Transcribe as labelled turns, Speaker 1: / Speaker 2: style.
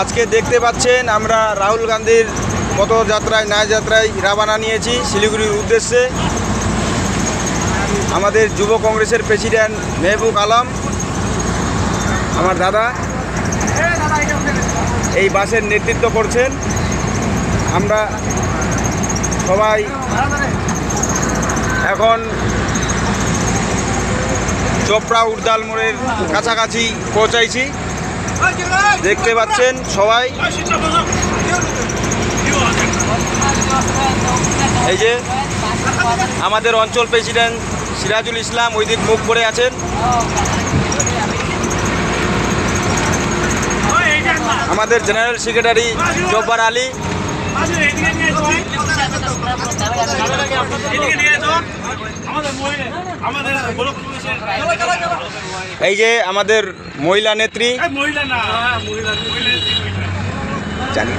Speaker 1: আজকে দেখতে পাচ্ছেন আমরা রাহুল গান্ধীর পদযাত্রায় ন্যায়যাত্রায় রাবানা নিয়েছি শিলিগুড়ির উদ্দেশ্যে। আমাদের যুব কংগ্রেসের প্রেসিডেন্ট মেহবুব আলম আমার দাদা এই বাসের নেতৃত্ব করছেন। আমরা সবাই এখন চোপড়া উড়দাল মোড়ের কাছাকাছি পৌঁছাইছি। দেখতে পাচ্ছেন সবাই, এই যে আমাদের অঞ্চল প্রেসিডেন্ট সিরাজুল ইসলাম ওই দিক মুখ করে আছেন। আমাদের জেনারেল সেক্রেটারি জব্বার আলী, এই যে আমাদের মহিলা নেত্রী জানি